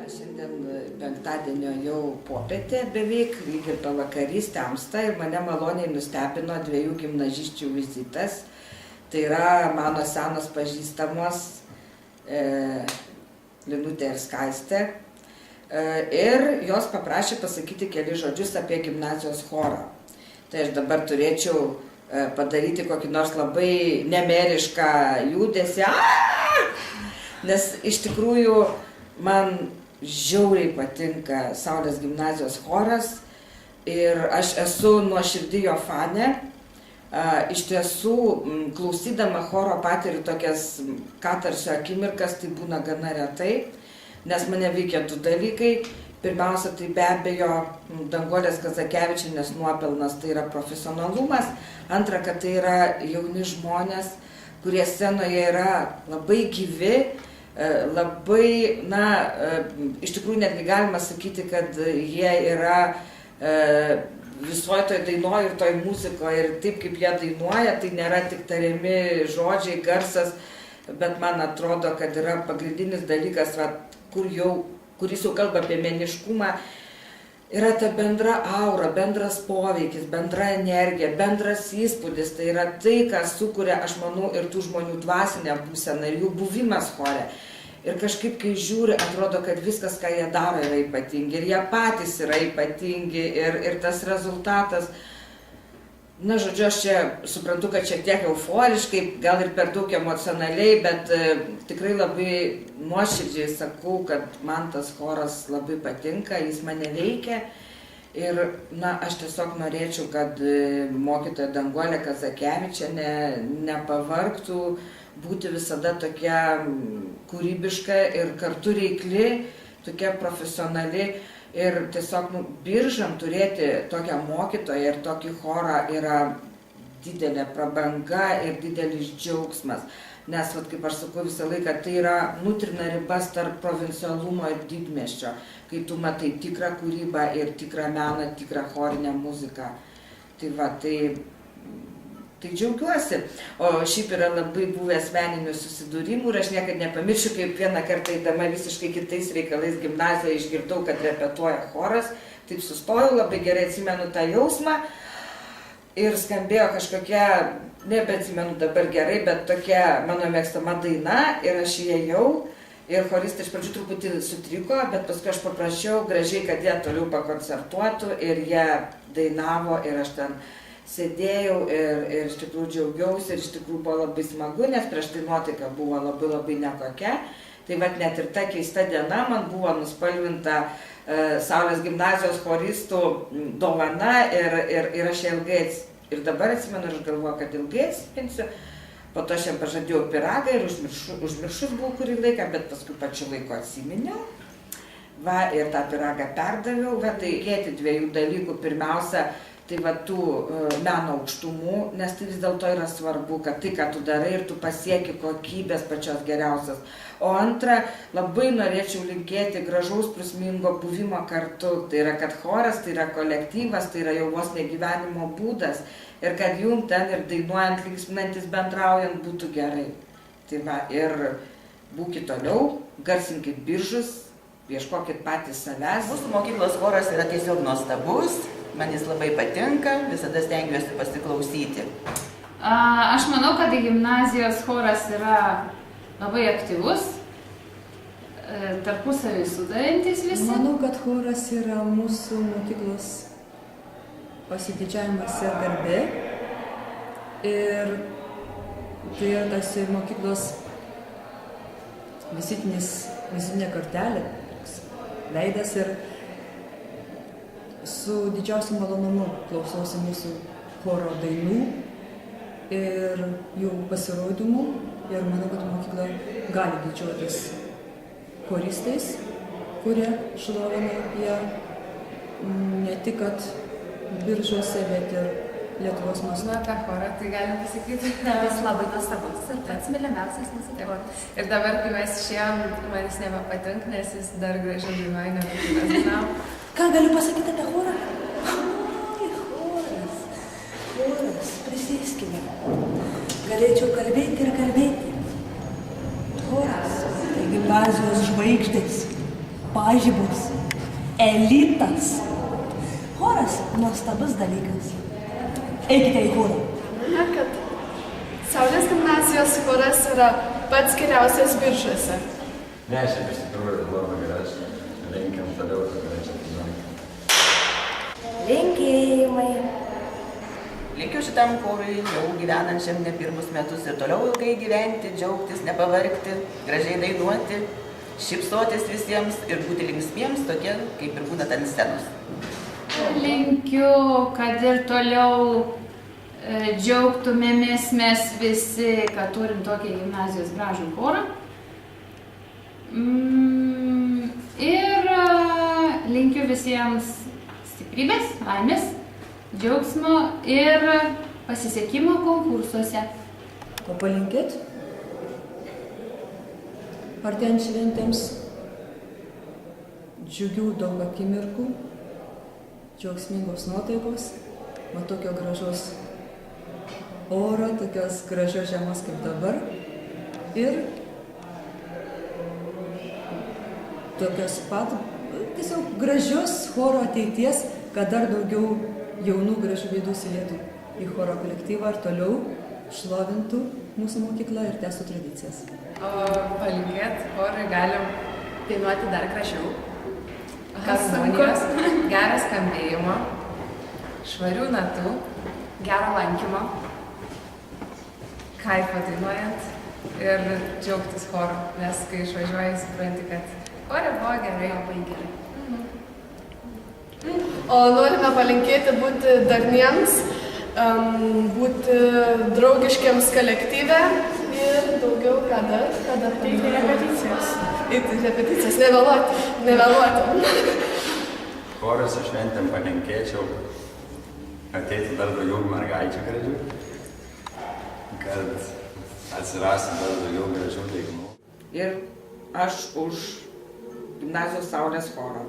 Šiandien penktadienio jau popietė beveik, lyg ir pavakarys temsta ir mane maloniai nustebino dviejų gimnazisčių vizitas. Tai yra mano senos pažįstamos Linutė ir Skaistė. Ir jos paprašė pasakyti keli žodžius apie gimnazijos chorą. Tai aš dabar turėčiau padaryti kokį nors labai nemerišką judesį, nes iš tikrųjų man žiauriai patinka Saulės gimnazijos choras ir aš esu nuoširdi jo fanė. Iš tiesų, klausydama choro patiriu tokias katarsio akimirkas, tai būna gana retai, nes mane veikia du dalykai. Pirmiausia, tai be abejo Danguolės Kazakevičienės nuopelnas, tai yra profesionalumas. Antra, kad tai yra jauni žmonės, kurie scenoje yra labai gyvi, labai, iš tikrųjų netgi galima sakyti, kad jie yra visoje toj dainoje ir toj muzikoje ir taip kaip jie dainuoja, tai nėra tik tariami žodžiai, garsas, bet man atrodo, kad yra pagrindinis dalykas, kuris jau kalba apie meniškumą, yra ta bendra aura, bendras poveikis, bendra energija, bendras įspūdis, tai yra tai, kas sukuria, aš manau, ir tų žmonių dvasinę būseną ir jų buvimas chore. Ir kažkaip, kai žiūri, atrodo, kad viskas, ką jie daro, yra ypatingi ir jie patys yra ypatingi ir tas rezultatas. Žodžiu, aš čia suprantu, kad šiek tiek euforiškai, gal ir per daug emocionaliai, bet tikrai labai nuoširdžiai sakau, kad man tas choras labai patinka, jis mane veikia. Ir, aš tiesiog norėčiau, kad mokytoja Danguolė Kazakevičienė nepavargtų būti visada tokia kūrybiška ir kartu reikli, tokia profesionali. Ir tiesiog Biržam turėti tokią mokytoją ir tokį chorą yra didelė prabanga ir didelis džiaugsmas. Nes, kaip aš sakau visą laiką, tai yra nutrina ribas tarp provincialumo ir didmiesčio, kai tu matai tikrą kūrybą ir tikrą meną, tikrą chorinę muziką. Tai džiaugiuosi. O šiaip yra labai buvę asmeninių susidūrimų ir aš niekad nepamiršiu, kaip vieną kartą eidama visiškai kitais reikalais gimnaziją išgirdau, kad repetuoja choras. Taip sustojau, labai gerai atsimenu tą jausmą ir skambėjo kažkokia, nebeatsimenu dabar gerai, bet tokia mano mėgstama daina ir aš įėjau ir choristai iš pradžių truputį sutriko, bet paskui aš paprašiau gražiai, kad jie toliau pakoncertuotų ir jie dainavo ir aš ten sėdėjau ir iš tikrųjų džiaugiausi ir iš tikrųjų buvo labai smagu, nes prieš tai nuotaika buvo labai nekokia. Tai net ir ta keista diena man buvo nuspalvinta Saulės gimnazijos choristų dovana ir aš ilgai, ir dabar atsimenu, ir aš galvoju, kad ilgai atsipinsiu. Po to aš jam pažadėjau pyragą ir užmiršus buvau kurį laiką, bet paskui pačiu laiku atsiminiau. Ir tą pyragą perdaviau, tai reikėti dviejų dalykų. Pirmiausia, tai tų meno aukštumų, nes tai vis dėlto yra svarbu, kad tai, ką tu darai ir tu pasieki kokybės pačios geriausias. O antra, labai norėčiau linkėti gražaus prasmingo buvimo kartu. Tai yra, kad choras, tai yra kolektyvas, tai yra jau vos ne gyvenimo būdas. Ir kad jum ten ir dainuojant, linksminantis, bendraujant būtų gerai. Ir būkit toliau, garsinkit Biržus, ieškokit patys savęs. Mūsų mokyklos choras yra tiesiog nuostabus. Man jis labai patinka, visada stengiuosi pasiklausyti. Aš manau, kad gimnazijos choras yra labai aktyvus, tarpusavį sudarantis visi. Manau, kad choras yra mūsų mokyklos pasididžiavimas ir garbė. Ir tai yra tarsi mokyklos vizitinė kortelė, veidas ir su didžiausiu malonumu klausausi mūsų choro dainų ir jų pasirodymų ir manau, kad mokykla gali didžiuotis choristais, kurie šlovina ją ne tik kad Biržuose, bet ir Lietuvos mastu. Apie chorą, tai galim pasakyti. Jis labai nuostabus ir pats mylimiausias mūsų choras. Ir dabar, kai mes išėjom, man jis nebepatinka, nes jis dar gražiau dainuoja, negu kai mes dainavom. Ką galiu pasakyti apie chorą? Choras, prisiskime. Galėčiau kalbėti ir kalbėti. Choras, tai gimnazijos žvaigždės, pažibos, elitas. Choras nuostabus dalykas. Eikite į chorą. Na, kad Saulės gimnazijos choras yra pats geriausias Biržuose. Ne, šiaip iš tikrųjų labai geras. Linkim toliau gražią dinamiką. Linkėjimai. Linkiu šitam chorui, jau gyvenančiam ne pirmus metus ir toliau ilgai gyventi, džiaugtis, nepavargti, gražiai dainuoti, šypsotis visiems ir būti linksmiems, tokie kaip ir būnat ant scenos. Linkiu, kad ir toliau džiaugtumėmės mes visi, kad turim tokį gimnazijos gražų chorą. Ir linkiu visiems stiprybės, laimės, džiaugsmo ir pasisekimo konkursuose. Ko palinkėt? Artėjant šventėms džiugių daug akimirkų, džiaugsmingos nuotaikos, nuo tokio gražos oro, tokios gražios žiemos kaip dabar ir tokios pat, tiesiog gražios choro ateities, kad dar daugiau jaunų gražių veidų įsilietų į choro kolektyvą ir toliau šlovintų mūsų mokyklą ir tęstų tradicijas. O palinkėt chorui galim dainuoti dar gražiau. Harmonijos, gero skambėjimo, švarių natų, gero lankymo, kaifo dainuojant ir džiaugtis choru, nes kai išvažiuoji supranti, kad chore buvo gerai, labai gerai. O norime palinkėti būti darniems, būti draugiškiams kolektyve ir daugiau kada eiti repeticijas. Eiti repeticijas, nevėluoti. Chorus šventėm palinkėčiau ateiti dar daugiau mergaičių gražių, kad atsirastų dar daugiau gražių dainų. Ir aš už gimnazijos Saulės chorą.